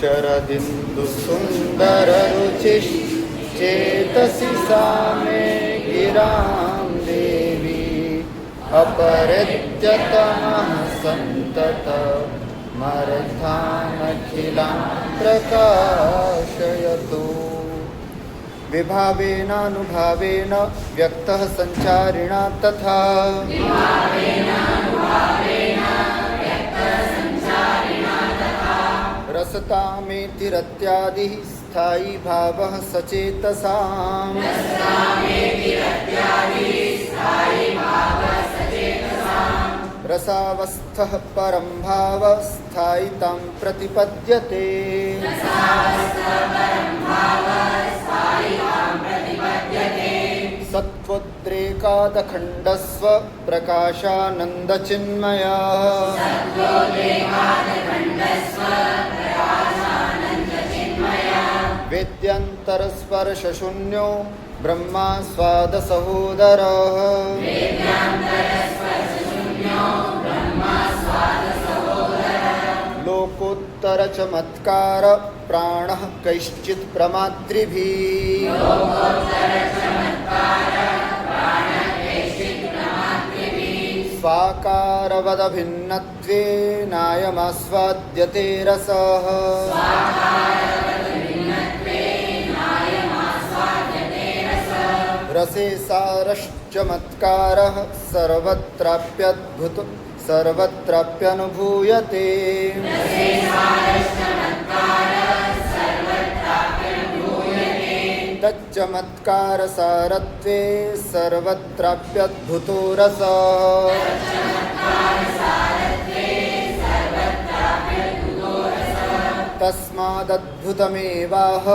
शरदिन्दुसुन्दररुचिश्चेतसि सा मे गिरां देवी अपरित्यतमः सन्ततमर्थानखिलां प्रकाशयतु। विभावेनानुभावेन व्यक्तः संचारिणा तथा रसतामेतिरत्यादिः स्थायी भावः सचेतसाम् रसावस्थः परं भावः स्थायितां प्रतिपद्यते। सत्त्वोद्रेकादखण्डस्व प्रकाशानन्दचिन्मयः वेद्यन्तरस्पर्शशून्यो ब्रह्मा स्वादसहोदरः लोकोत्तरचमत्कार प्राणः कैश्चित् प्रमातृभिः स्वाकारवदभिन्नत्वेनायमास्वाद्यते रसः रसे सारश्चमत्कारः सर्वत्राप्यनुभूयते। तच्चमत्कारसारत्वे सर्वत्राप्यद्भुतो रसः तस्मादद्भुतमेवाह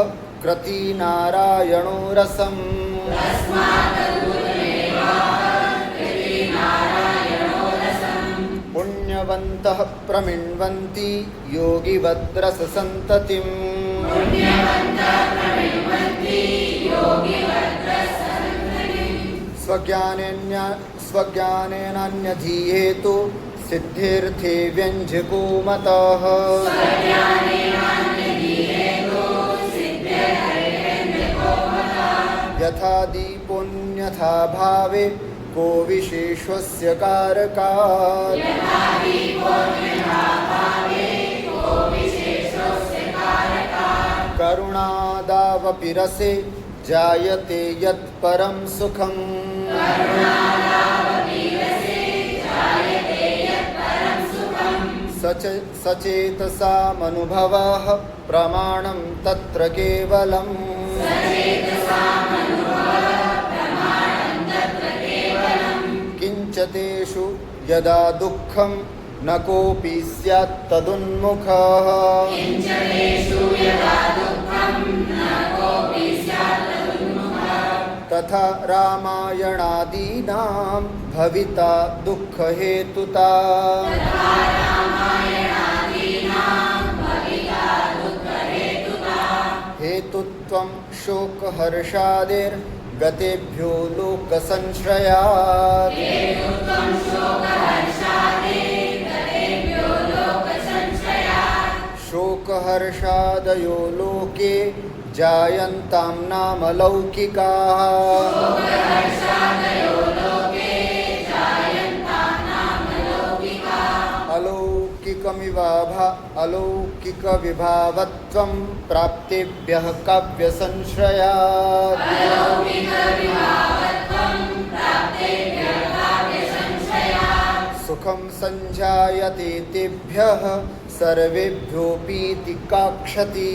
कृतिनारायणो रसम्। पुण्यवन्तः प्रमिण्वन्ति योगिवद्रससन्ततिम् स्वज्ञानेनान्यधीयेतु सिद्धेऽर्थे व्यञ्जको मतः यथा दीपोऽन्यथा भावे को विशेषस्य कारकात् करुणादावपि रसे जायते यत् परं सुखम् सचेतसामनुभवः प्रमाणं तत्र केवलम् किञ्च तेषु यदा दुःखं न कोऽपि स्यात् तदुन्मुखः तथा रामायणादीनां भविता दुःखहेतुता हेतुत्वं शोकहर्षादिर्गतेभ्यो लोकसंश्रयात् शोकहर्षादयो लोके जायन्तां नाम लौकिकाः अलौकिकविभावत्वं प्राप्तेभ्यः काव्यसंश्रयात् सुखं संजायते तेभ्यः सर्वेभ्योऽपीति काक्षति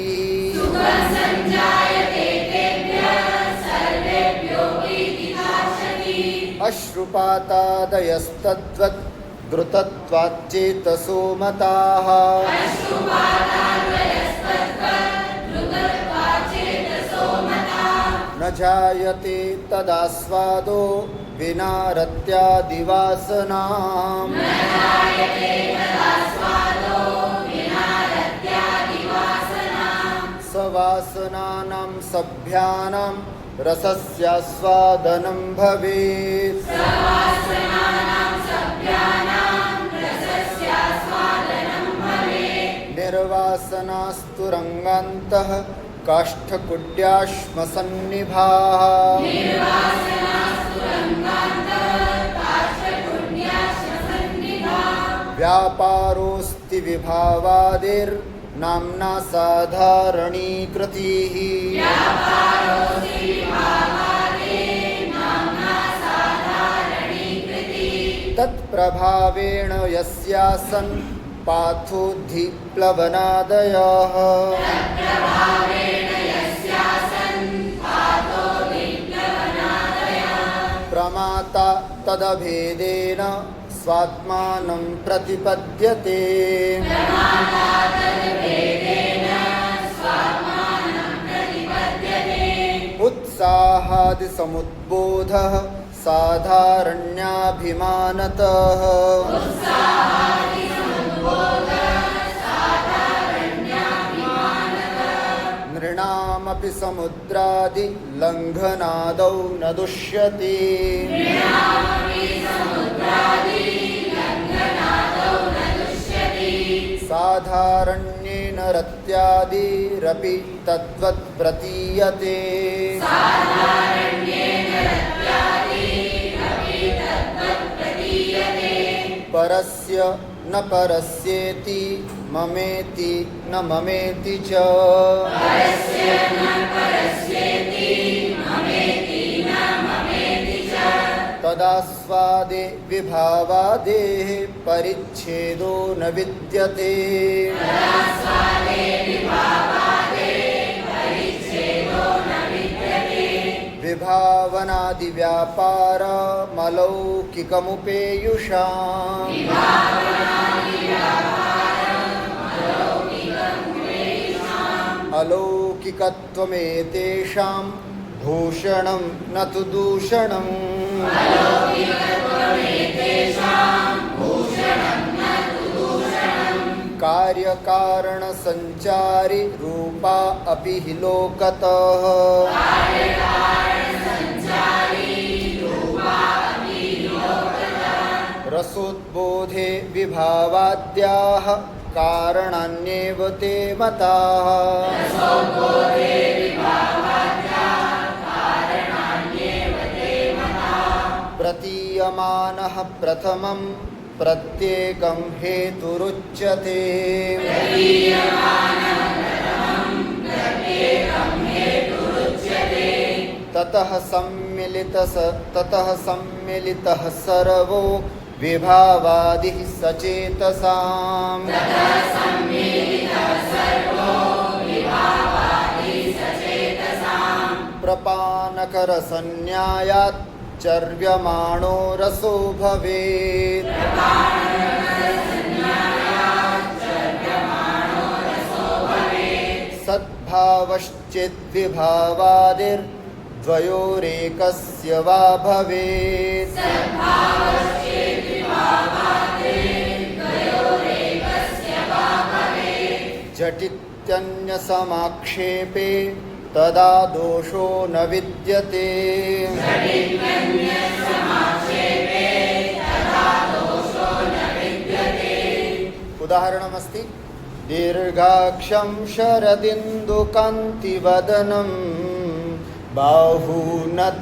अश्रुपातादयस्तद्वत् द्रुतत्वाच्चेतसो मताः न जायते तदास्वादो विना रत्यादिवासनाम् सवासनानां सभ्यानां रसस्यास्वादनं भवेत् निर्वास निर्वासनास्तु रङ्गान्तः काष्ठकुड्याश्मसन्निभाः व्यापारोऽस्ति विभावादिर्नाम्ना साधारणीकृतिः तत्प्रभावेण यस्यासन् पाथोद्धिप्लवनादयः प्रमाता तदभेदेन स्वात्मानं प्रतिपद्यते उत्साहादिसमुद्बोधः साधारण्याभिमानतः नृणामपि समुद्रादि लङ्घनादौ न दुष्यति साधारण्येन रत्यादिरपि तद्वत् प्रतीयते परस्य न परस्येति ममेति न ममेति च तदास्वादे विभावादेः परिच्छेदो न विद्यते विभावनादिव्यापारमलौकिकमुपेयुषाम् अलौकिकत्वमेतेषां भूषणं न तु दूषणम् कार्यकारणसञ्चारि रूपा अपि हि लोकतः रसोद्बोधे विभावाद्याः कारणान्येव ते मताः प्रतीयमानः प्रथमं प्रत्येकं हेतुरुच्यते ततः सम्मिलितः सर्वो विभावादिः सचेतसाम् प्रपानकरसन्न्यायात् चर्व्यमाणो रसो भवेत् सद्भावश्चेद्विभावादिर्द्वयोरेकस्य वा भवेत् झटित्यन्यसमाक्षेपे तदा दोषो न विद्यते उदाहरणमस्ति दीर्घाक्षं शरदिन्दुकान्तिवदनं बाहूनतावंसयो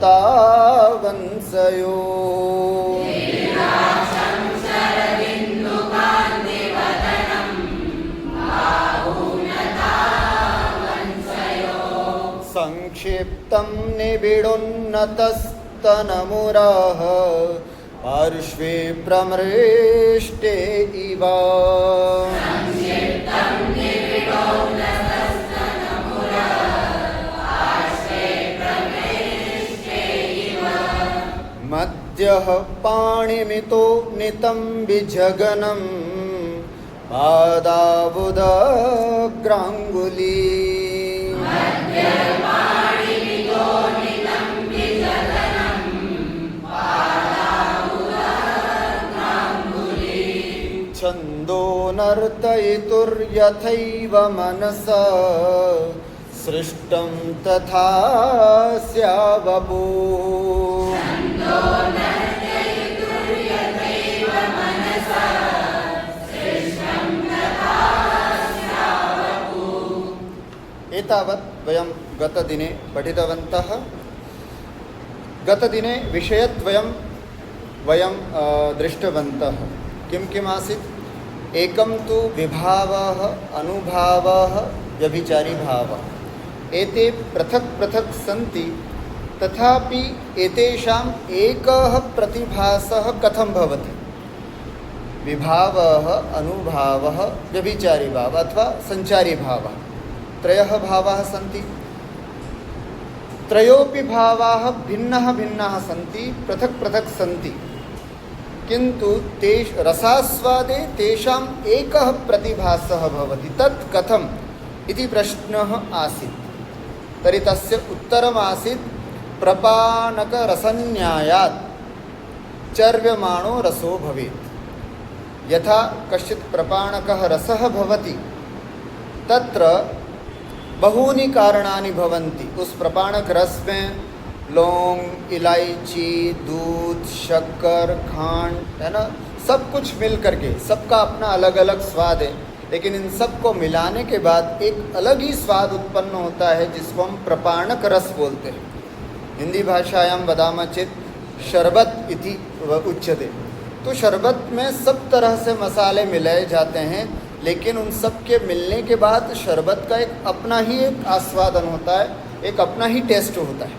संक्षिप्तं निबिडोन्नतस्तनमुराः पार्श्वे प्रमृष्टे इव मध्यः पाणिमितो नितम्बिजगनं पादाबुदग्राङ्गुली छन्दो नर्तयितुर्यथैव मनसा सृष्टं तथा स्यावपो एतावत् वयं गतदिने पठितवन्तः। गतदिने विषयद्वयं वयं दृष्टवन्तः। किं किम् आसीत्? एकं तु विभावः, अनुभावः, व्यभिचारी भावः। एते पृथक् पृथक् सन्ति, तथापि एतेषाम् एकः प्रतिभासः कथं भवति? विभावः, अनुभावः, व्यभिचारी भावः अथवा संचारी भावः, त्रयः भावाः सन्ति। त्रयोपि भावाः भिन्नः भिन्नः सन्ति, पृथक् पृथक् सन्ति, किन्तु रसास्वादे तेषाम् एकः प्रतिभासः भवति। तत् कथम् इति प्रश्नः आसीत्। तर्हि तस्य उत्तरमासीत् प्रपाणकरसन्यायात् चर्व्यमाणो रसो भवेत्। यथा कश्चित् प्रपाणकः रसः भवति, तत्र बहूनि कारणानि भवन्ति। उस प्रपाणक रस में लौंग, इलायची, दूध, शक्कर, खांड, है ना, सब कुछ मिल करके सबका अपना अलग अलग स्वाद है, लेकिन इन सब को मिलाने के बाद एक अलग ही स्वाद उत्पन्न होता है, जिसको हम प्रपाणक रस बोलते हैं। हिंदी भाषायां वदामः चेत् शरबत इति उच्यते। तो शरबत में सब तरह से मसाले मिलाए जाते हैं, लेकिन उन सब के मिलने के बाद शरबत का एक अपना ही एक आस्वादन होता है, एक अपना ही टेस्ट होता है।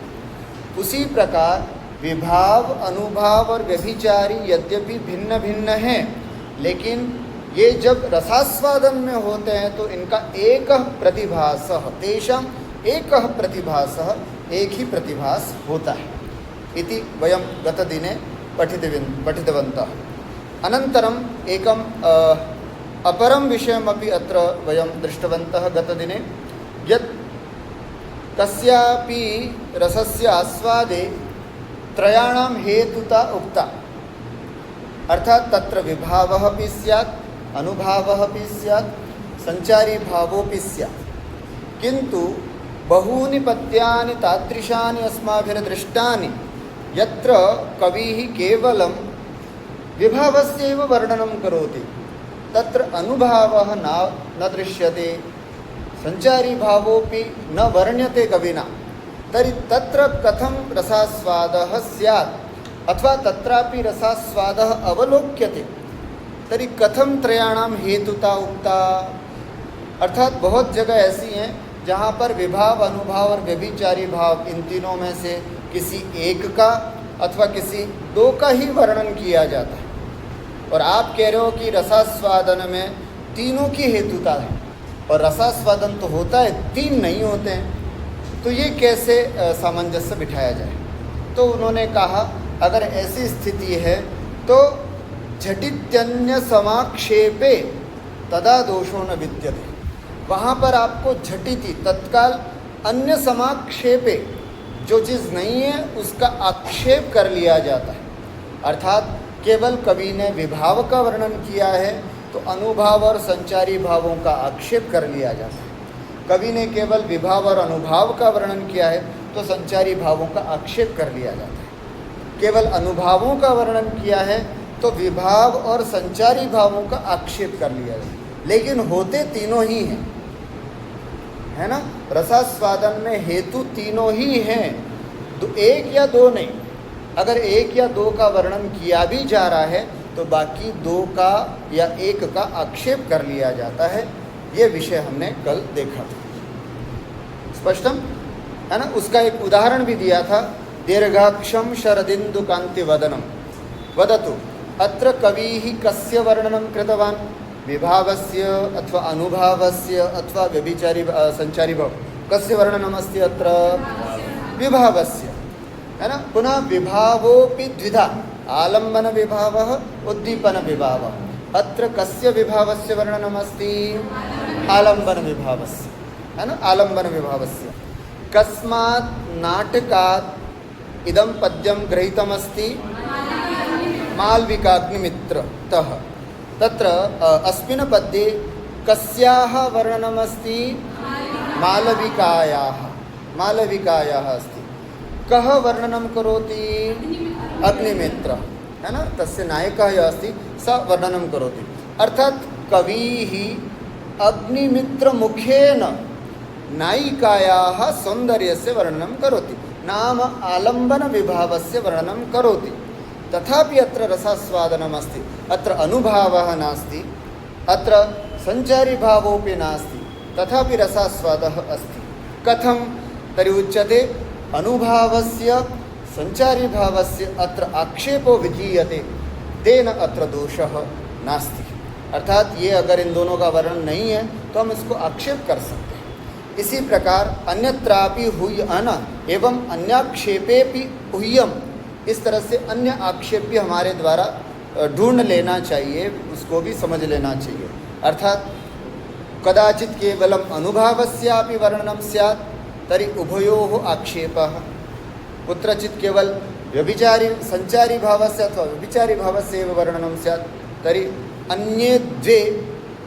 उसी प्रकार विभाव, अनुभाव और व्यभिचारी यद्यपि भिन्न भिन्न हैं, लेकिन ये जब रसास्वादन में होते हैं तो इनका एक प्रतिभासः, तेषाम् एकः प्रतिभासः, एक ही प्रतिभास होता है इति वयं गतदिने पठितवन्तः। अनन्तरम् एकं अपरं विषयमपि अत्र वयं दृष्टवन्तः गतदिने, यत् कस्यापि रसस्य आस्वादे त्रयाणां हेतुता उक्ता। अर्थात् तत्र विभावः अपि स्यात्, अनुभावः अपि स्यात्, संचारी भावोऽपि स्यात्, किन्तु बहूनि पद्यानि तादृशानि अस्माभिर्दृष्टानि यत्र कविः केवलं विभावस्यैव वर्णनं करोति, तत्र अनुभावः न दृश्यते, संचारी भावोऽपि न वर्ण्यते कविना। तर्हि तत्र कथं रसास्वादः स्यात् अथवा तत्रापि रसास्वादः अवलोक्यते? तर्हि कथं त्रयाणां हेतुता उक्ता? अर्थात बहुत जगह ऐसी हैं जहाँ पर विभाव, अनुभाव और व्यभिचारी भाव, इन तीनों में से किसी एक का अथवा किसी दो का ही वर्णन किया जाता है, और आप कह रहे हो कि रसास्वादन में तीनों की हेतुता है, और रसास्वादन तो होता है, तीन नहीं होते हैं, तो ये कैसे सामंजस्य बिठाया जाए? तो उन्होंने कहा, अगर ऐसी स्थिति है तो झटित्यन्य समाक्षेपे तदा दोषो न विद्यते। वहाँ पर आपको झटिति, तत्काल, अन्य समाक्षेपे, जो चीज़ नहीं है उसका आक्षेप कर लिया जाता है। अर्थात केवल कवि ने विभाव का वर्णन किया है तो अनुभाव और संचारी भावों का आक्षेप कर लिया जाता है। कवि ने केवल विभाव और अनुभाव का वर्णन किया है तो संचारी भावों का आक्षेप कर लिया जाता है। केवल अनुभावों का वर्णन किया है तो विभाव और संचारी भावों का आक्षेप कर लिया जाता है, लेकिन होते तीनों ही हैं, है ना। रसास्वादन में हेतु तीनों ही हैं, तो एक या दो नहीं। अगर एक या दो का वर्णन किया भी जा रहा है तो बाकी दो का या एक का आक्षेप कर लिया जाता है। ये विषय हमने कल देखा था। स्पष्टम है ना। उसका एक उदाहरण भी दिया था, दीर्घाक्षम शरदिंदु कांति वदनम वदतु अत्र कविः कस्य वर्णनं कृतवान्? विभावस्य अथवा अनुभावस्य अथवा व्यभिचारी संचारी भाव, कस्य वर्णनमस्ति अत्र? विभावस्य, है ना। पुनः विभावोऽपि द्विधा, आलम्बन विभावः, उद्दीपन विभावः। अत्र कस्य विभावस्य वर्णनमस्ति? आलम्बन विभावस्य, है ना, आलम्बन विभावस्य। कस्मात् नाटकात् इदं पद्यं गृहीतमस्ति? मालविकाग्निमित्रतः। तत्र अस्मिन् पद्ये कस्याः वर्णनमस्ति? मालविकायाः अस्ति। कः वर्णनं करोति? अग्निमित्र, है ना, तस्य नायकः यः अस्ति सः वर्णनं करोति। अर्थात् कविः अग्निमित्रमुखेन नायिकायाः सौन्दर्यस्य वर्णनं करोति, नाम आलम्बनविभावस्य वर्णनं करोति। तथापि अत्र रसास्वादनमस्ति, अत्र अनुभावः नास्ति, अत्र सञ्चारीभावोऽपि नास्ति, तथापि रसास्वादः अस्ति। कथं तर्हि उच्यते अनुभावस्य सञ्चारीभावस्य अत्र आक्षेपो विधीयते, तेन अत्र दोषः नास्ति। अर्थात ये अगर इन दोनों का वर्णन नहीं है तो हम इसको आक्षेप कर सकते हैं। इसी प्रकार अन्यत्रापि हुय्यन एवं अन्याक्षेपेपि हुय्यम, इस तरह से अन्य आक्षेप भी हमारे द्वारा ढूंढ लेना चाहिए, उसको भी समझ लेना चाहिए। अर्थात कदाचित केवलम अनुभावस्यापि वर्णनं स्यात् तर्हि उभयोः आक्षेपः, कुत्रचित् केवल व्यभिचारी संचारी भावस्य अथवा व्यभिचारी भावस्य एव वर्णनं स्यात् तर्हि अन्ये द्वे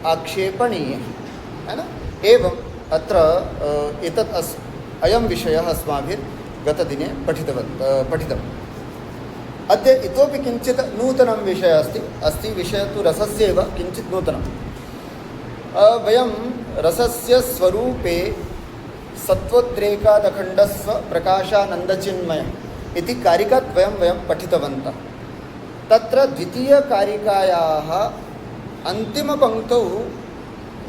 आक्षेपणीय है ना। एवं अत्र एतत् अयं विषयः अस्माभिः गतदिने पठितम्। अद्य इतोपि किञ्चित् नूतनं विषयः अस्ति विषयः तु रसस्य एव किञ्चित् नूतनं। वयं रसस्य स्वरूपे सत्वोद्रेकादखण्डस्व प्रकाशानन्दचिन्मय इति कारिकाद्वयं वयं पठितवन्तः। तत्र द्वितीयकारिकायाः अन्तिमपङ्क्तौ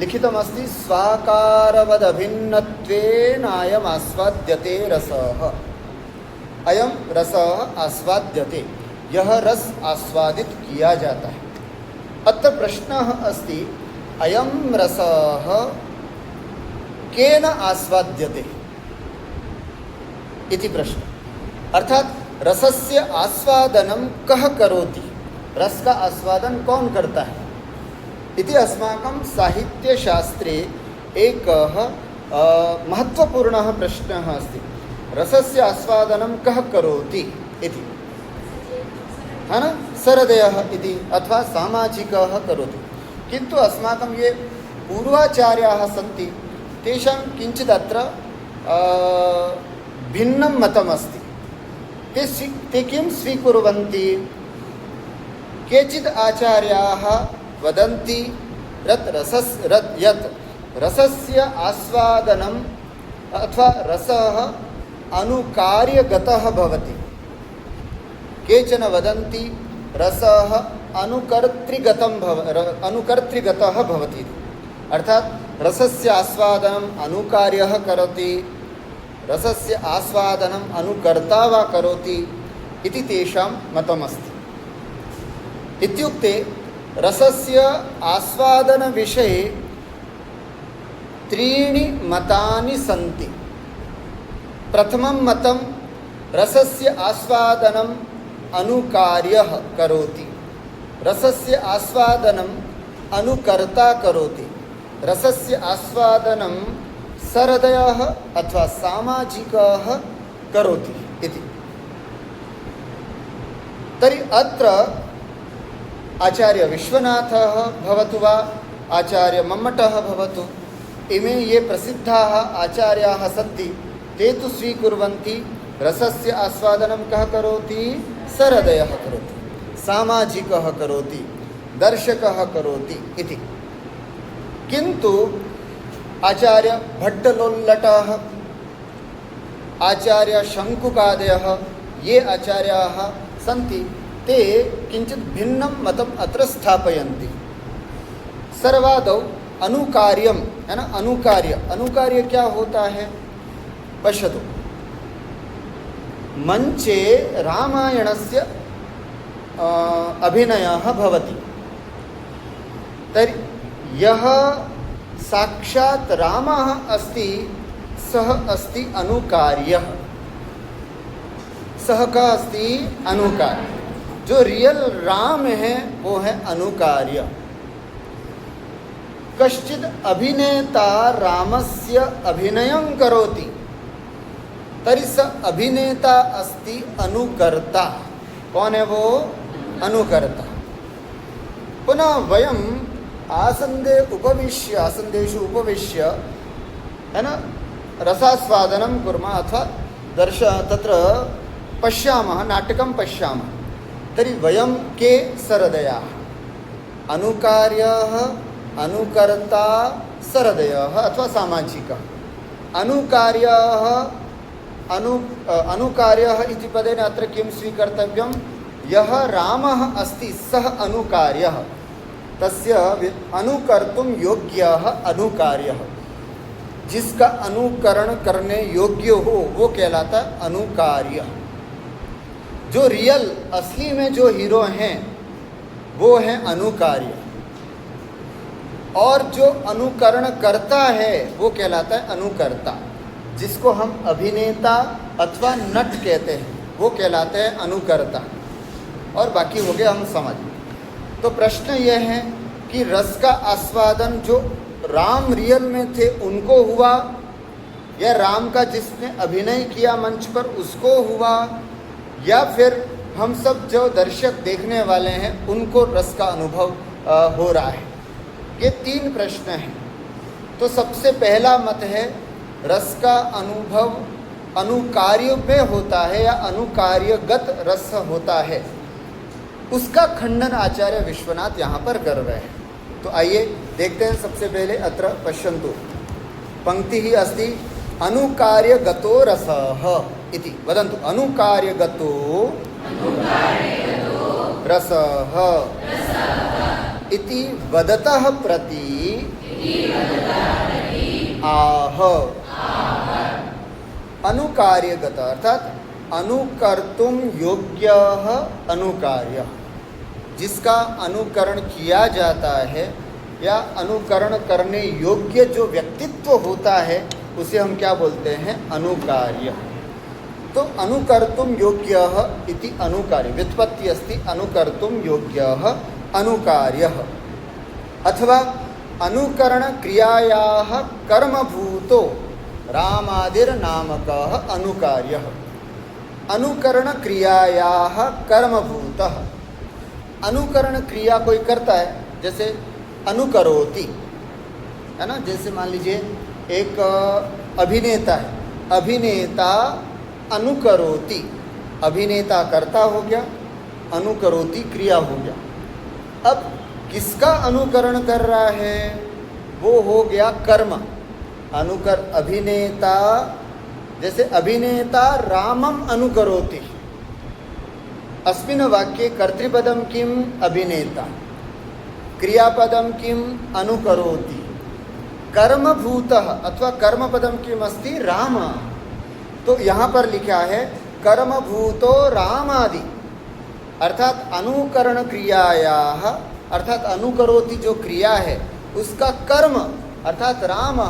लिखितमस्ति स्वाकारवदभिन्नत्वेनायम् आस्वाद्यते रसः। अयं रसः आस्वाद्यते, यह रस आस्वादित किया जाता है। अत्र प्रश्नः अस्ति अयं रसः केन आस्वाद्यते इति प्रश्न। अर्थात रसस्य आस्वादनं कः करोति, रस का आस्वादन कौन करता है इति अस्माकं साहित्यशास्त्रे एकः महत्वपूर्णः प्रश्नः अस्ति। रसस्य आस्वादनं कः करोति इति, है न, सरदयः इति अथवा सामाजिकः करोति। किन्तु अस्माकं ये पूर्वाचार्याः सन्ति तेषां किञ्चित् अत्र भिन्नं मतमस्ति। ते किं स्वीकुर्वन्ति, केचित् आचार्याः वदन्ति यत् रसस्य आस्वादनम् अथवा रसः अनुकार्यगतः भवति। केचन वदन्ति रसः अनुकर्तृगतः भवति। अर्थात रसस्य आस्वादनम् अनुकार्यः करोति, रसस्य आस्वादनम् अनुकर्ता वा करोति इति तेषां मतमस्ति। इत्युक्ते रसस्य आस्वादनविषये त्रीणि मतानि सन्ति। प्रथमं मतं रसस्य आस्वादनम् अनुकार्यः करोति, रसस्य आस्वादनम् अनुकर्ता करोति, रसस्य आस्वादनं सरदयः अथवा सामाजिकः करोति इति। तर्हि अत्र आचार्य विश्वनाथः भवतु वा आचार्य मम्मटः भवतु, इमे ये प्रसिद्धाः आचार्याः सन्ति ते तु स्वीकुर्वन्ति रसस्य आस्वादनं कः करोति, सरदयः करोति, सामाजिकः करोति, दर्शकः करोति इति। किन्तु आचार्य भट्टलोल्लटः, आचार्य शङ्कुकादयः ये आचार्याः सन्ति ते किञ्चित् भिन्नं मतम् अत्र स्थापयन्ति। सर्वादौ अनुकार्यं है ना, अनुकार्य क्या होता है पश्यतु। मंचे रामायणस्य अभिनयः भवति तर्हि यः साक्षात् रामः अस्ति सः अस्ति अनुकार्यः। सः का अस्ति अनुकार्य, जो रियल राम है वो है अनुकार्य। कश्चित् अभिनेता रामस्य अभिनयं करोति तर्हि स अभिनेता अस्ति अनुकर्ता। कौन है वो, अनुकर्ता। पुनः वयं आसन्देषु उपविश्य है ना रसास्वादनं कुर्मः अथवा तत्र पश्यामः, नाटकं पश्यामः, तर्हि वयं के सरदयाः, अनुकार्यः, अनुकर्ता, सरदयः अथवा सामाजिकः। अनुकार्यः अनुकार्यः इति पदेन अत्र किं स्वीकर्तव्यं? यः रामः अस्ति सः अनुकार्यः, तस्य अनुकर्तुं योग्यः अनुकार्यः। जिसका अनुकरण करने योग्य हो वो कहलाता है अनुकार्य। जो रियल असली में जो हीरो हैं वो है अनुकार्य, और जो अनुकरण करता है वो कहलाता है अनुकर्ता। जिसको हम अभिनेता अथवा नट कहते हैं वो कहलाते हैं अनुकर्ता, और बाकी हो गया हम समझ। तो प्रश्न यह है कि रस का आस्वादन जो राम रियल में थे उनको हुआ, या राम का जिसने अभिनय किया मंच पर उसको हुआ, या फिर हम सब जो दर्शक देखने वाले हैं उनको रस का अनुभव हो रहा है? ये तीन प्रश्न हैं। तो सबसे पहला मत है रस का अनुभव अनुकार्य में होता है या अनुकार्यगत रस होता है, उसका खंडन आचार्य विश्वनाथ यहाँ पर कर रहे हैं। तो आइए देखते हैं। सबसे पहले अत्र पश्यन्तु, पंक्ति ही अस्ति अनुकार्यगतो रसः इति। वदन्तु अनुकार्यगतो रसः इति वदतः प्रति आह। अनुकार्यगत अर्थात अनुकर्तुम योग्यः अनुकार्यः, जिसका अनुकरण किया जाता है या अनुकरण करने योग्य जो व्यक्तित्व होता है उसे हम क्या बोलते हैं? अनुकार्य। तो अनुकर्तुम योग्यः इति अनुकार्य, व्युत्पत्ति अस्ति अनुकर्तुम योग्यः अनुकार्यः, अथवा अनुकरण क्रियायाः कर्मभूतो रामादिर्नामकः अनुकार्यः। अनुकरण क्रियायाः कर्मभूतः, अनुकरण क्रिया कोई करता है, जैसे अनुकरोति है ना। जैसे मान लीजिए एक अभिनेता है, अभिनेता अनुकरोति, अभिनेता कर्ता हो गया, अनुकरोति क्रिया हो गया। अब किसका अनुकरण कर रहा है? वो हो गया कर्म। अभिनेता, जैसे अभिनेता रामम अनुकरोति, अस्मिन् वाक्ये कर्तृपदं किम? अभिनेता, क्रियापदं किम? अनुकरोति, कर्मभूतः अथवा कर्मपदं किम अस्ति? राम। तो यहाँ पर लिखा है कर्मभूतो रामादि, अर्थात अनुकरण क्रियायाः, अर्थात अनुकरोति जो क्रिया है उसका कर्म अर्थात राम,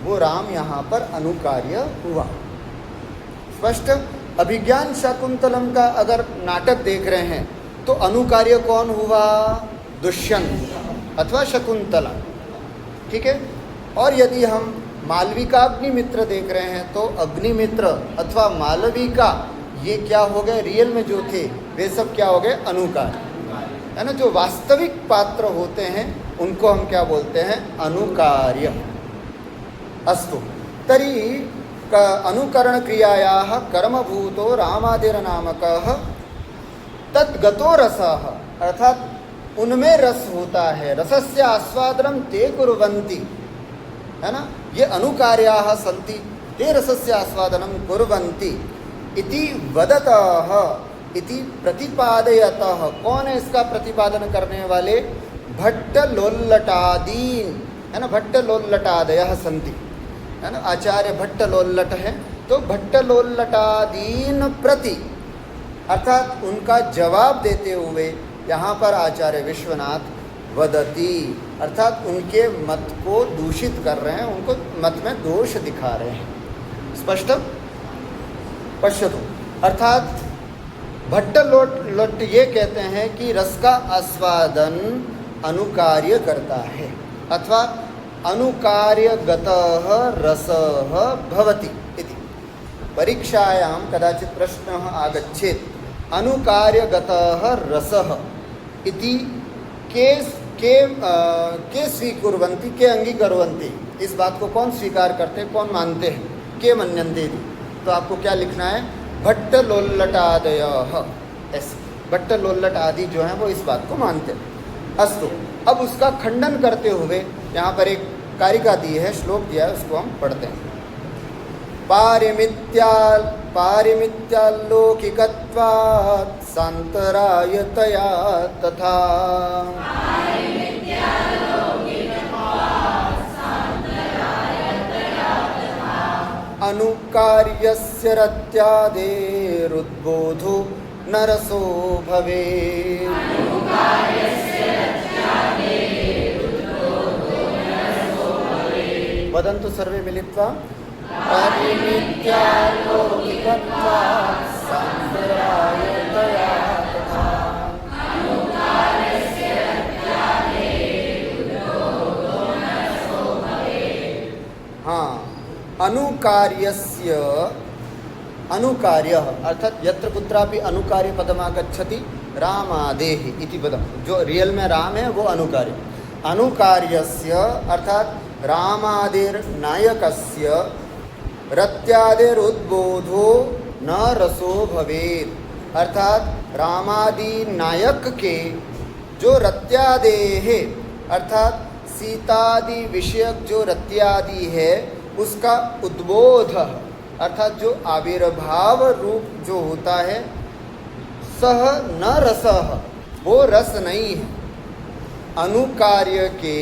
वो राम यहाँ पर अनुकार्य हुआ। स्पष्ट। अभिज्ञान शाकुंतलम का अगर नाटक देख रहे हैं तो अनुकार्य कौन हुआ? दुष्यंत अथवा शकुंतला, ठीक है। और यदि हम मालविका अग्निमित्र देख रहे हैं तो अग्निमित्र अथवा मालविका, ये क्या हो गए? रियल में जो थे वे सब क्या हो गए? अनुकार्य, है ना। जो वास्तविक पात्र होते हैं उनको हम क्या बोलते हैं? अनुकार्य। अस्तु तर्हि अनुकरण क्रियायाः कर्मभूतो रामादिर्नामकः तद्गतो रसः, अर्थात उनमें रस होता है। रसस्य आस्वादनं ते कुर्वन्ति, है ना। ये अनुकार्याः सन्ति, ते रसस्य आस्वादनं कुर्वन्ति इति वदतः इति प्रतिपादयतः। कौन है इसका प्रतिपादन करने वाले? भट्टलोल्लटादीन, है ना। भट्टलोल्लटादयः सन्ति, है ना। आचार्य भट्टलोल्लट है, तो भट्टलोल्लटादीन प्रति, अर्थात उनका जवाब देते हुए यहाँ पर आचार्य विश्वनाथ वदति, अर्थात उनके मत को दूषित कर रहे हैं, उनको मत में दोष दिखा रहे हैं। स्पष्ट। पश्यतु, अर्थात भट्टलोल्लट ये कहते हैं कि रस का आस्वादन अनुकार्य करता है, अथवा अनुकार्यगतः रसः भवति इति। परीक्षायां कदाचित् प्रश्नः आगच्छेत् अनुकार्यगतः रसः इति के स्वीकुर्वन्ति, के अंगीकुर्वन्ति। इस बात को कौन स्वीकार करते, कौन मानते हैं? के मन्यन्ते। तो आपको क्या लिखना है? भट्टलोल्लटादयः, ऐसे भट्टलोल्लट आदि जो हैं वो इस बात को मानते हैं। अस्तु, अब उसका खंडन करते हुए यहाँ पर एक कारिका दी है, श्लोक दिया है, उसको हम पढ़ते हैं। पारिमित्याल्लौकिकत्वात् सान्तरायतया तथा अनुकार्यस्य रत्यादेरुद्बोधो न रसो भवेत्। वदन्तु सर्वे मिलित्वा पारिमित्याल्लौकिकत्वात् सान्तरायतया तथा। हाँ, अनुकार्यस्य अनुकार्य अर्थात यत्र कुत्रापि अनुकार्य पदमागच्छति रामादेः इति पदम। जो रियल में राम है वो अनुकार्य। अनुकार्यस्य अर्थात रामादिर्नायकस्य रत्यादिरुद्बोधो न रसो भवेत्। अर्थात रामादि नायक के जो रत्यादेः अर्थात सीतादि विषयक जो रत्यादि है उसका उद्बोध अर्थात जो आविर्भाव रूप जो होता है सह न रसः वो रस नहीं है। अनुकार्य के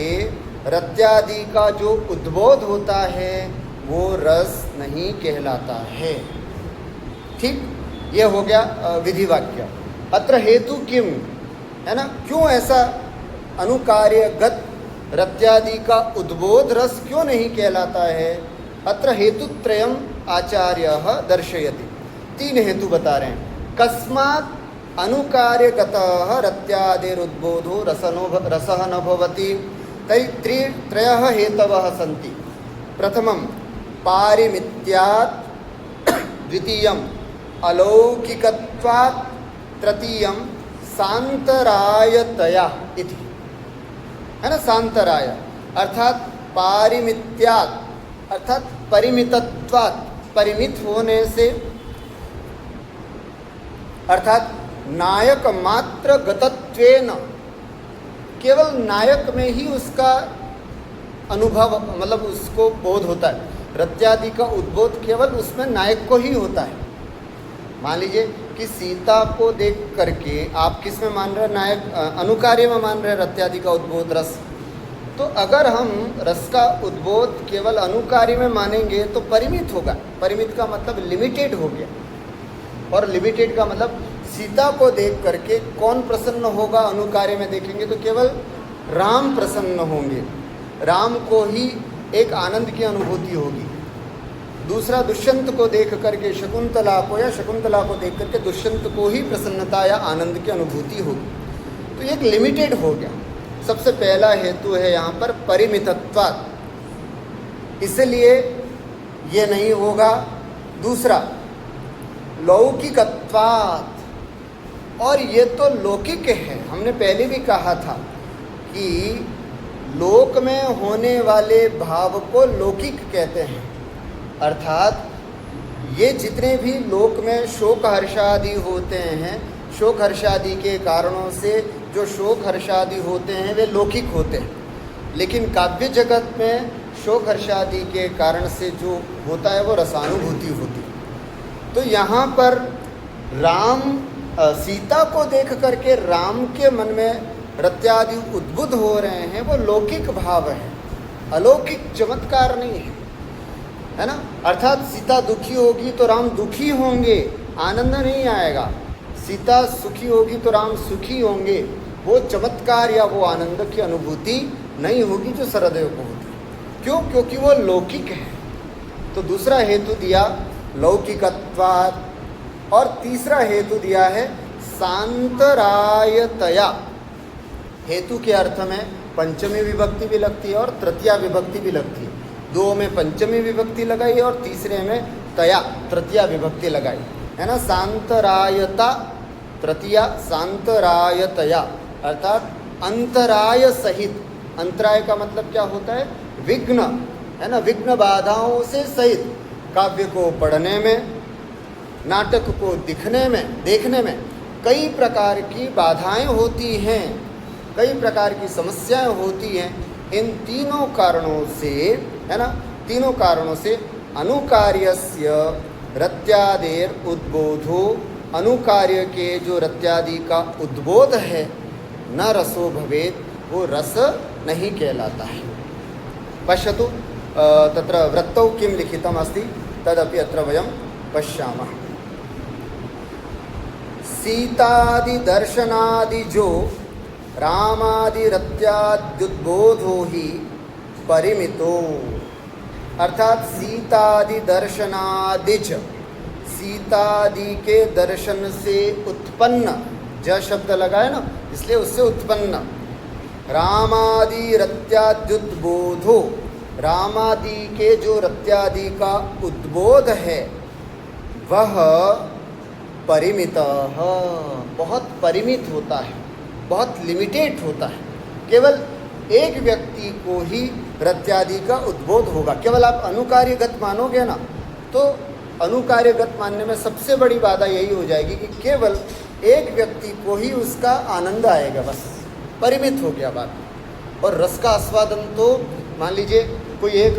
रत्यादि का जो उद्बोध होता है वो रस नहीं कहलाता है। ठीक, ये हो गया विधिवाक्य। अत्र हेतु किम है ना, क्यों ऐसा अनुकार्यगत रत्यादि का उद्बोध रस क्यों नहीं कहलाता है। अत्र हेतुत्रयम् आचार्यः दर्शयति। 3 हेतु बता रहे हैं। कस्मात् अनुकार्यगतः रत्यादिरुद्बोधो रसः न भवति। त्रयः हेतवः सन्ति। प्रथमं पारिमित्यात्, द्वितीयम् अलौकिकत्वात्, तृतीयं सान्तरायतया इति है ना। सान्तराय अर्थात पारिमित्यात् अर्थात परिमितत्वात्, परिमित होने से अर्थात नायक मात्र गतत्वेन केवल नायक में ही उसका अनुभव मतलब उसको बोध होता है। रत्यादि का उद्बोध केवल उसमें नायक को ही होता है। मान लीजिए कि सीता को देख करके आप किस में मान रहे हैं, नायक अनुकार्य में मान रहे हैं रत्यादि का उद्बोध रस। तो अगर हम रस का उद्बोध केवल अनुकार्य में मानेंगे तो परिमित होगा। परिमित का मतलब लिमिटेड हो गया, और लिमिटेड का मतलब सीता को देख करके कौन प्रसन्न होगा। अनुकार्य में देखेंगे तो केवल राम प्रसन्न होंगे, राम को ही एक आनंद की अनुभूति होगी। दूसरा दुष्यंत को देख करके शकुंतला को, या शकुंतला को देख करके दुष्यंत को ही प्रसन्नता या आनंद की अनुभूति होगी। तो एक लिमिटेड हो गया। सबसे पहला हेतु है यहाँ पर परिमितत्वात्, इसलिए ये नहीं होगा। दूसरा लौकिकत्वात्, और ये तो लौकिक है। हमने पहले भी कहा था कि लोक में होने वाले भाव को लौकिक कहते हैं। अर्थात ये जितने भी लोक में शोक हर्षादि होते हैं, शोक हर्षादि के कारणों से जो शोक हर्षादि होते हैं वे लौकिक होते हैं। लेकिन काव्य जगत में शोक हर्षादि के कारण से जो होता है वो रसानुभूति होती है। तो यहाँ पर राम सीता को देख करके राम के मन में रत्यादि उद्बुद्ध हो रहे हैं, वो लौकिक भाव है, अलौकिक चमत्कार नहीं है ना। अर्थात सीता दुखी होगी तो राम दुखी होंगे, आनंद नहीं आएगा। सीता सुखी होगी तो राम सुखी होंगे, वो चमत्कार या वो आनंद की अनुभूति नहीं होगी जो सरदेव को होती। क्यों? क्योंकि वो लौकिक है। तो दूसरा हेतु दिया लौकिकत्वात्, और तीसरा हेतु दिया है सान्तरायतया। हेतु के अर्थ में पंचमी विभक्ति भी लगती है और तृतीया विभक्ति भी लगती है। 2 में पंचमी विभक्ति लगाई और तीसरे में तया तृतीया विभक्ति लगाई है ना। सान्तरायता तृतीया, सान्तरायतया अर्थात अंतराय सहित। अंतराय का मतलब क्या होता है? विघ्न है ना, विघ्न बाधाओं से सहित। काव्य को पढ़ने में, नाटक को दिखने में, देखने में कई प्रकार की बाधाएं होती हैं, कई प्रकार की समस्याएं होती हैं। इन तीनों कारणों से है ना, तीनों कारणों से अनुकार्यस्य रत्यादेर उद्बोधो, अनुकार्य के जो रत्यादि का उद्बोध है, न रसो भवेत्, वो रस नहीं कहलाता है। पश्यतु तत्र वृत्तौ किं लिखितम् अस्ति तदपि अत्र वयं पश्यामः। सीतादि दर्शनादि जो रामादि रत्याद्युद्बोधो ही परिमितो, अर्थात सीतादि दर्शनादिज, सीतादि के दर्शन से उत्पन्न, ज शब्द लगा है ना, इसलिए उससे उत्पन्न, रामादि रत्याद्युद्बोधो, रामादि के जो रत्यादि का उद्बोध है वह परिमितः, बहुत परिमित होता है, बहुत लिमिटेड होता है। केवल एक व्यक्ति को ही रत्यादि का उद्बोध होगा। केवल आप अनुकार्यगत मानोगे ना, तो अनुकार्यगत मानने में सबसे बड़ी बाधा यही हो जाएगी कि केवल एक व्यक्ति को ही उसका आनंद आएगा, बस परिमित हो गया बात। और रस का आस्वादन तो मान लीजिए कोई एक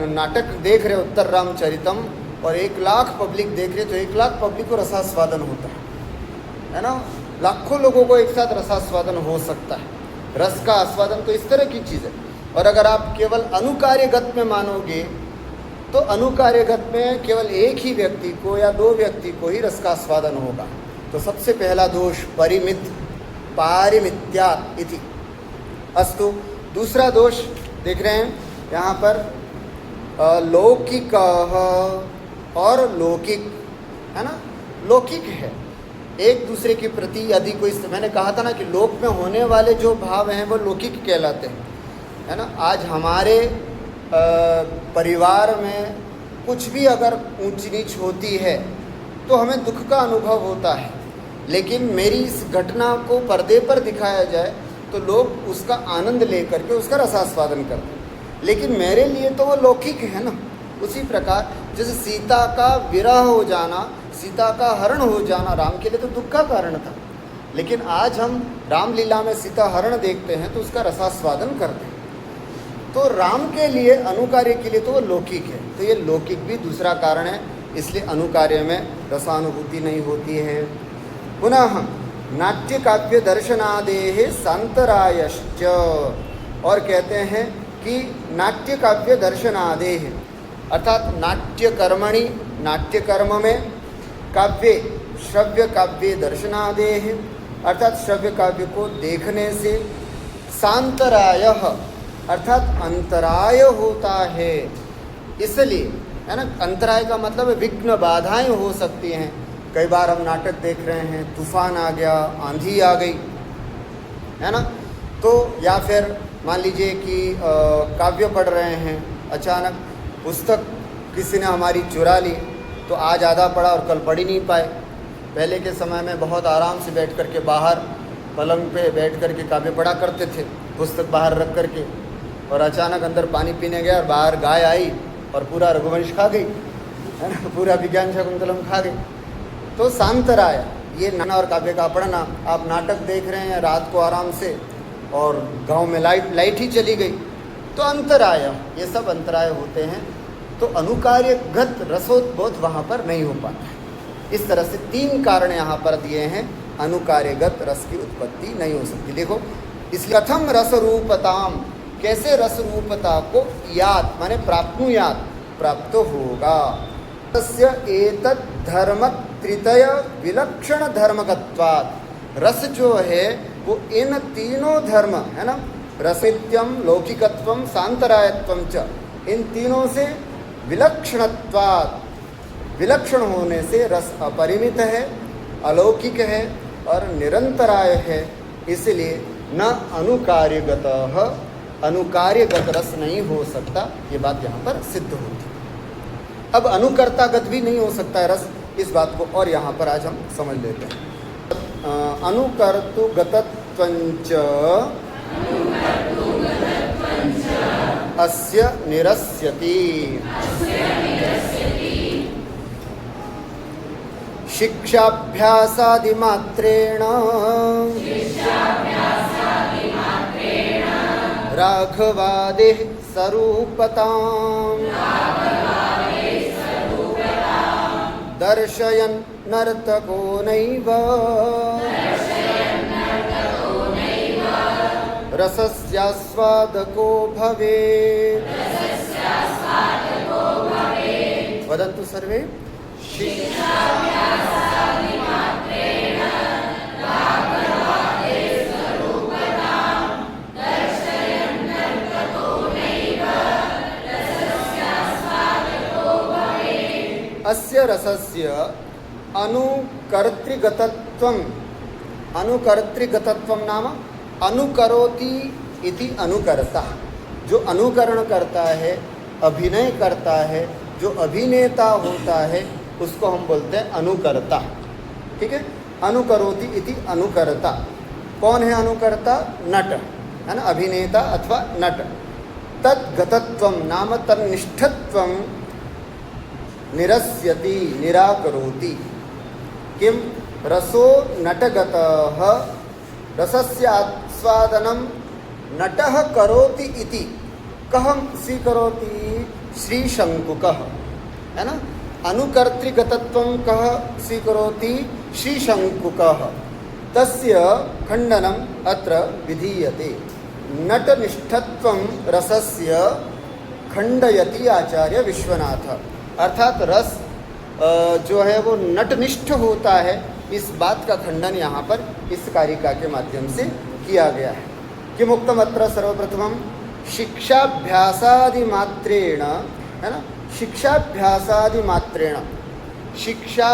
नाटक देख रहे उत्तर रामचरितम और 1,00,000 पब्लिक देख रहे, तो 1,00,000 पब्लिक को रसास्वादन होता है ना, लाखों लोगों को एक साथ रसास्वादन हो सकता है। रस का आस्वादन तो इस तरह की चीज़ है। और अगर आप केवल अनुकार्यगत में मानोगे तो अनुकार्यगत में केवल एक ही व्यक्ति को या दो व्यक्ति को ही रस का आस्वादन होगा। तो सबसे पहला दोष परिमित, पारिमित्यात् इति। अस्तु, दूसरा दोष देख रहे हैं यहाँ पर लौकिक और लौकिक, है ना, लौकिक है एक दूसरे के प्रति। यदि कोई, मैंने कहा था ना कि लोक में होने वाले जो भाव हैं वो लौकिक कहलाते हैं, है ना। आज हमारे परिवार में कुछ भी अगर ऊंच नीच होती है तो हमें दुख का अनुभव होता है, लेकिन मेरी इस घटना को पर्दे पर दिखाया जाए तो लोग उसका आनंद लेकर के उसका रसास्वादन करते हैं, लेकिन मेरे लिए तो वो लौकिक है ना। उसी प्रकार जैसे सीता का विरह हो जाना, सीता का हरण हो जाना राम के लिए तो दुख का कारण था, लेकिन आज हम रामलीला में सीता हरण देखते हैं तो उसका रसास्वादन करते हैं। तो राम के लिए, अनुकार्य के लिए तो वो लौकिक है, तो ये लौकिक भी दूसरा कारण है, इसलिए अनुकार्य में रसानुभूति नहीं होती है। पुनः नाट्य काव्य दर्शनादेह सांतरायश्च, और कहते हैं कि नाट्य काव्य दर्शनादेह, अर्थात नाट्य कर्मणि, नाट्य कर्म में, काव्य श्रव्य काव्य दर्शनादेह, अर्थात श्रव्य काव्य को देखने से, सांतरायः अर्थात अंतराय होता है, इसलिए, है ना। अंतराय का मतलब विघ्न, बाधाएं हो सकती हैं। कई बार हम नाटक देख रहे हैं, तूफान आ गया, आंधी आ गई, है ना, तो या फिर मान लीजिए कि काव्य पढ़ रहे हैं, अचानक पुस्तक किसी ने हमारी चुरा ली, तो आज आधा पढ़ा और कल पढ़ ही नहीं पाए। पहले के समय में बहुत आराम से बैठ करके बाहर पलंग पे बैठ करके काव्य पढ़ा करते थे, पुस्तक बाहर रख करके, और अचानक अंदर पानी पीने गया और बाहर गाय आई और पूरा रघुवंश खा गई, है ना, पूरा विज्ञान शकुंतलम खा गई। तो सांतराय, ये नाना और काव्य का पढ़ना। आप नाटक देख रहे हैं रात को आराम से और गांव में लाइट ही चली गई, तो अंतराय, ये सब अंतराय होते हैं। तो अनुकार्यगत रसोद्बोध वहाँ पर नहीं हो पाता। इस तरह से 3 कारण यहाँ पर दिए हैं, अनुकार्यगत रस की उत्पत्ति नहीं हो सकती। देखो, इसलिए कथम रस रूपताम, कैसे रस रूपता को याद माने प्राप्नुयात, प्राप्त होगा। तस्य एतद् धर्म त्रितय विलक्षण धर्मकत्वात्, रस जो है वो इन तीनों धर्म, है ना, रसित्यम, लौकिकत्वम, सांतरायत्वम च, इन तीनों से विलक्षणत्वात्, विलक्षण होने से रस अपरिमित है, अलौकिक है और निरंतराय है, इसलिए न अनुकार्यगतः, अनुकार्यगत रस नहीं हो सकता। ये बात यहाँ पर सिद्ध होती। अब अनुकर्तागत भी नहीं हो सकता है रस, इस बात को और यहाँ पर आज हम समझ लेते हैं। अनुकर्तुगतत्वञ्च अस्य निरस्यति, शिक्षाभ्यासादिमात्रेण राघवादेः स्वरूपताम् दर्शयन् नर्तको नैव रसस्यास्वादको भवेत्। वदन्तु सर्वे। अस्य रसस्य अनुकर्तृगतत्वम्। अनुकर्तृगतत्वम् नाम अनुकरोति इति अनुकर्ता, जो अनुकरण करता है, अभिनय करता है, जो अभिनेता होता है, उसको हम बोलते हैं अनुकर्ता। ठीक है, अनुकरोति इति अनुकर्ता। कौन है अनुकर्ता? नट, है ना, अभिनेता अथवा नट। तद्गतत्वं नाम तन्निष्ठत्वं निरस्यति, निराकरोति। किम रसो नटगतः रसस्य आस्वादनं नटः करोति इति कः स्वीकरोति? श्रीशंकुकः, है ना। अनुकर्तृगतत्वं कः स्वीकरोति? श्रीशंकुकः। तस्य खण्डनम् अत्र विधीयते। नटनिष्ठत्वं रसस्य खण्डयति आचार्य विश्वनाथ। अर्थात रस जो है वो नटनिष्ठ होता है, इस बात का खंडन यहाँ पर इस कारिका के माध्यम से किया गया है। किमुक्तम् अत्र सर्वप्रथमं शिक्षाभ्यासादि मात्रेण, है ना, शिक्षाभ्यासादि मात्रेण, शिक्षा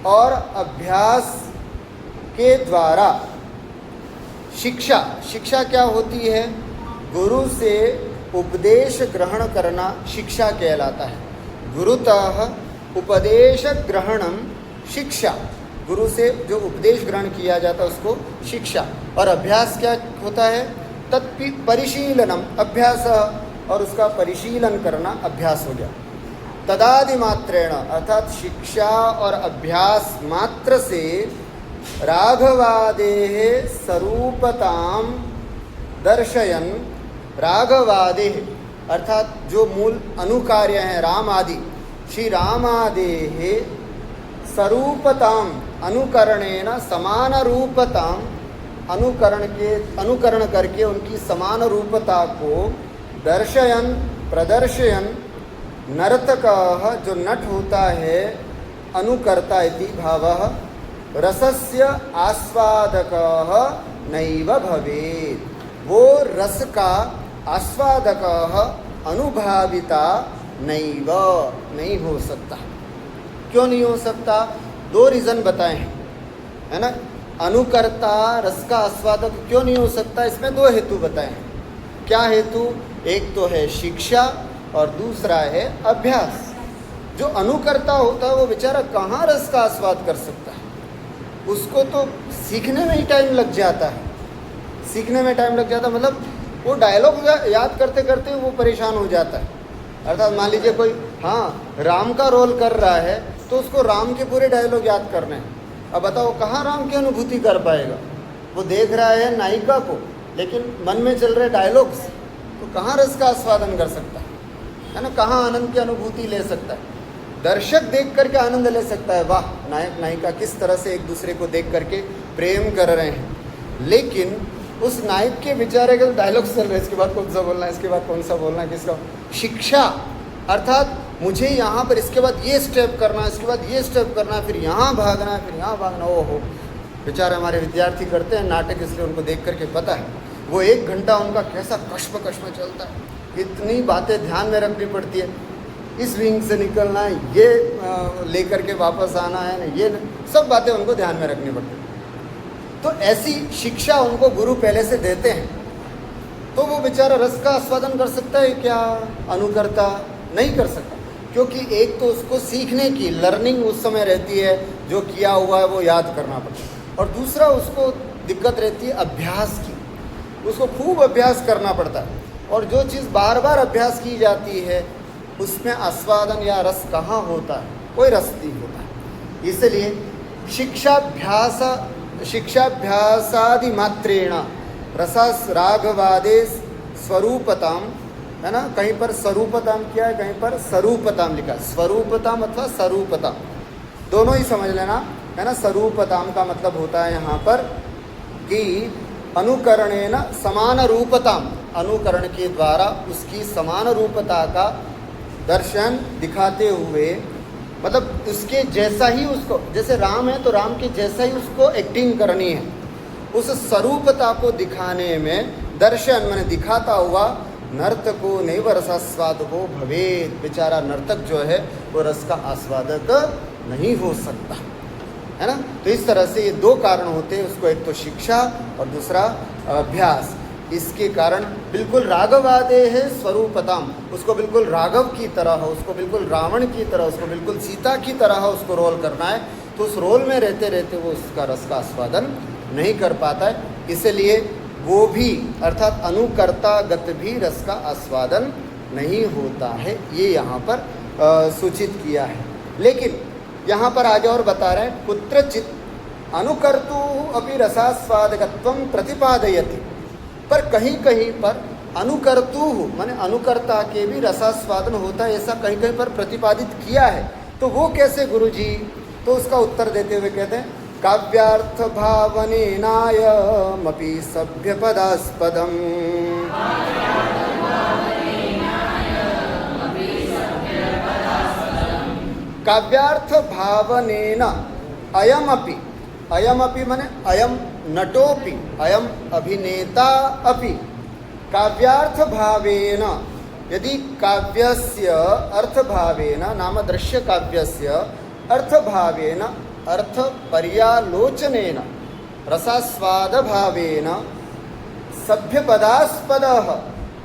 और अभ्यास के द्वारा। शिक्षा, शिक्षा क्या होती है? गुरु से उपदेश ग्रहण करना शिक्षा कहलाता है। गुरुतः उपदेश ग्रहणम शिक्षा, गुरु से जो उपदेश ग्रहण किया जाता है उसको शिक्षा। और अभ्यास क्या होता है? तत्परिशीलनम, अभ्यास, और उसका परिशीलन करना अभ्यास हो गया। तदादि मात्रेण, अर्थात शिक्षा और अभ्यास मात्र से राघवादेः स्वरूपतां दर्शयन्, राघवादेः अर्थात जो मूल अनुकार्य हैं राम आदि, श्री रामादेः स्वरूपताम अनुकरणेन समान रूपताम, अनुकरण करके उनकी समान रूपता को दर्शयन प्रदर्शयन नर्तकः, जो नट होता है, अनुकर्ता इति भावः, रसस्य आस्वादकः नैव भवेत्। वो रस का आस्वादकः अनुभाविता नैव, नहीं हो सकता। क्यों नहीं हो सकता? दो रीज़न बताए हैं, है ना। अनुकर्ता रस का आस्वादक क्यों नहीं हो सकता? इसमें दो हेतु बताए हैं। क्या हेतु? एक तो है शिक्षा और दूसरा है अभ्यास। जो अनुकर्ता होता है वो बेचारा कहाँ रस का आस्वाद कर सकता है? उसको तो सीखने में ही टाइम लग जाता है। सीखने में टाइम लग जाता है मतलब वो डायलॉग याद करते करते वो परेशान हो जाता है। अर्थात मान लीजिए कोई राम का रोल कर रहा है तो उसको राम के पूरे डायलॉग याद करने हैं। अब बताओ कहाँ राम की अनुभूति कर पाएगा? वो देख रहा है नायिका को लेकिन मन में चल रहे डायलॉग्स, तो कहाँ रस का आस्वादन कर सकता है ना? कहाँ आनंद की अनुभूति ले सकता है? दर्शक देख करके आनंद ले सकता है, वाह नायक नायिका किस तरह से एक दूसरे को देख करके प्रेम कर रहे हैं, लेकिन उस नायक के बेचारे के डायलॉग्स चल रहे हैं, इसके बाद कौन सा बोलना है, इसके बाद कौन सा बोलना है, किसका। शिक्षा अर्थात मुझे यहाँ पर इसके बाद ये स्टेप करना है, इसके बाद ये स्टेप करना है, फिर यहाँ भागना है, फिर यहाँ भागना। ओहो, बेचारे हमारे विद्यार्थी करते हैं नाटक, इसलिए उनको देख करके पता है वो 1 घंटा उनका कैसा कश्म चलता है। इतनी बातें ध्यान में रखनी पड़ती है, इस विंग से निकलना है, ये लेकर के वापस आना है, ये सब बातें उनको ध्यान में रखनी पड़ती है। तो ऐसी शिक्षा उनको गुरु पहले से देते हैं, तो वो बेचारा रस का आस्वादन कर सकता है क्या? अनुकर्ता नहीं कर सकता, क्योंकि एक तो उसको सीखने की लर्निंग उस समय रहती है, जो किया हुआ है वो याद करना पड़ता है, और दूसरा उसको दिक्कत रहती है अभ्यास की, उसको खूब अभ्यास करना पड़ता है। और जो चीज़ बार बार अभ्यास की जाती है उसमें आस्वादन या रस कहाँ होता है? कोई रस नहीं होता है। इसलिए शिक्षाभ्यासादि मात्रेण रसस राघवादे स्वरूपताम, है ना। कहीं पर स्वरूपताम किया है, कहीं पर स्वरूपताम लिखा है, स्वरूपताम अथवा स्वरूपता। दोनों ही समझ लेना, है ना। स्वरूपताम का मतलब होता है यहाँ पर कि अनुकरणेन समान रूपताम, अनुकरण के द्वारा उसकी समान रूपता का दर्शन दिखाते हुए, मतलब उसके जैसा ही उसको, जैसे राम है तो राम के जैसा ही उसको एक्टिंग करनी है। उस स्वरूपता को दिखाने में दर्शन मैंने दिखाता हुआ नर्तको नैव रसास्वादको भवेत, बेचारा नर्तक जो है वो रस का आस्वादक नहीं हो सकता, है ना। तो इस तरह से ये दो कारण होते हैं उसको, एक तो शिक्षा और दूसरा अभ्यास। इसके कारण बिल्कुल राघवादे है स्वरूपताम, उसको बिल्कुल राघव की तरह हो, उसको बिल्कुल रावण की तरह, उसको बिल्कुल सीता की तरह उसको रोल करना है। तो उस रोल में रहते रहते वो उसका रस का आस्वादन नहीं कर पाता है, इसलिए वो भी अर्थात अनुकर्तागत भी रस का आस्वादन नहीं होता है, ये यहाँ पर सूचित किया है। लेकिन यहाँ पर आगे और बता रहे हैं, कुत्रचित अनुकर्तु अपि रसास्वादकत्वं प्रतिपादयति, पर कहीं कहीं पर अनुकर्तु माने अनुकर्ता के भी रसास्वादन होता है, ऐसा कहीं कहीं पर प्रतिपादित किया है। तो वो कैसे गुरुजी? तो उसका उत्तर देते हुए कहते हैं, काव्यार्थ भावनेनायमपि सभ्यपदास्पदम्, काव्यार्थ भावनेन अयमपि, अयमपि माने अयम नटोपि, अयम अभिनेता अपि काव्यार्थ भावेन, यदि काव्यस्य अर्थभावेन नाम दृश्य काव्यस्य अर्थभावेन अर्थ पर्यालोचनेन रसास्वाद भावेन सभ्यपदास्पदः,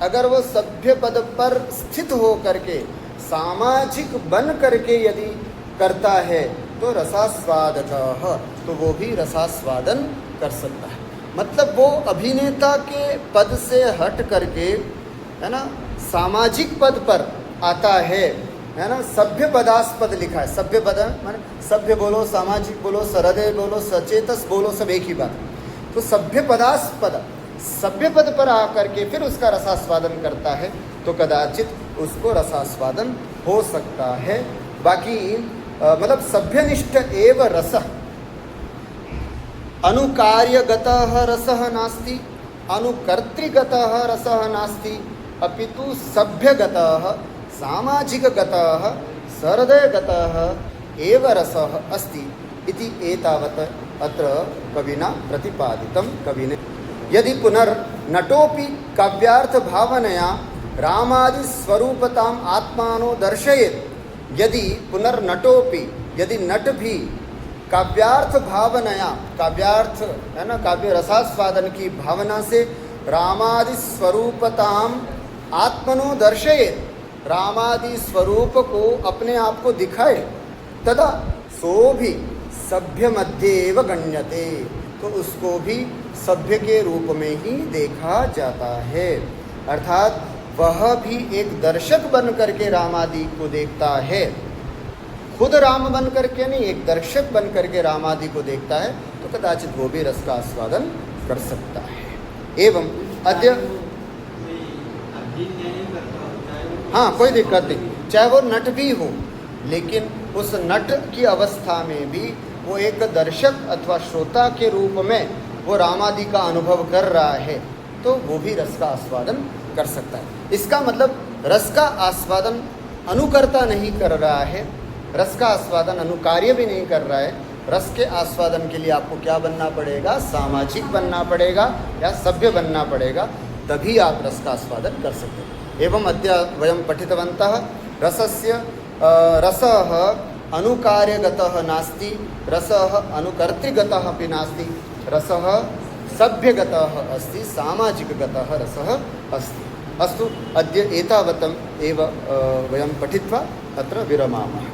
अगर वो सभ्य पद पर स्थित हो करके सामाजिक बन करके यदि करता है तो रसास्वादकः, तो वो भी रसास्वादन कर सकता है। मतलब वो अभिनेता के पद से हट करके, है ना, सामाजिक पद पर आता है ना। सभ्य पदास्पद लिखा है, सभ्य पद माने सभ्य बोलो, सामाजिक बोलो, सहृदय बोलो, सचेतस बोलो, सब एक ही बात। तो सभ्य पदास्पद, सभ्य पद पर आकर के फिर उसका रसास्वादन करता है तो कदाचित उसको रसास्वादन हो सकता है। बाकी मतलब सभ्यनिष्ठ एव रसः, अनुकार्यगतः रसः नास्ति, अनुकर्तृगतः रसः नास्ति, अपितु सभ्यगतः सामाजिकगतः सहृदयगतः एव रसः अस्ति इति एतावत् अत्र कविना प्रतिपादितं। कविने यदि पुनर्नटोपि काव्यार्थ भावनया रामादि स्वरूपताम आत्मानो दर्शयेत्, यदि पुनर्नटोपि, यदि नट भी काव्यार्थ भावनया, काव्यार्थ है ना, काव्य रसास्वादन की भावना से रामादि स्वरूपताम आत्मनो दर्शयेत्, रामादि स्वरूप को अपने आप को दिखाए, तदा सो भी सभ्य मध्य एव गण्यते, तो उसको भी सभ्य के रूप में ही देखा जाता है। अर्थात वह भी एक दर्शक बन करके रामादि को देखता है, खुद राम बन करके नहीं, एक दर्शक बन करके रामादि को देखता है, तो कदाचित वो भी रस का आस्वादन कर सकता है। एवं अद्य हाँ, कोई दिक्कत नहीं, चाहे वो नट भी हो, लेकिन उस नट की अवस्था में भी वो एक दर्शक अथवा श्रोता के रूप में वो रामादि का अनुभव कर रहा है, तो वो भी रस का आस्वादन कर सकता है। इसका मतलब रस का आस्वादन अनुकर्ता नहीं कर रहा है, रस का आस्वादन अनुकार्य भी नहीं कर रहा है। रस के आस्वादन के लिए आपको क्या बनना पड़ेगा? सामाजिक बनना पड़ेगा या सभ्य बनना पड़ेगा, तभी आप रस का आस्वादन कर सकते हैं। एवं अद्य वयं पठितवन्तः रसस्य रसः अनुकार्यगतः नास्ति, रसः अनुकर्तृगतः अपि नास्ति, रसः सभ्यगतः अस्ति, सामाजिकगतः रसः अस्ति। अस्तु, अद्य एतावतम् एव वयं पठित्वा अत्र विरमामः।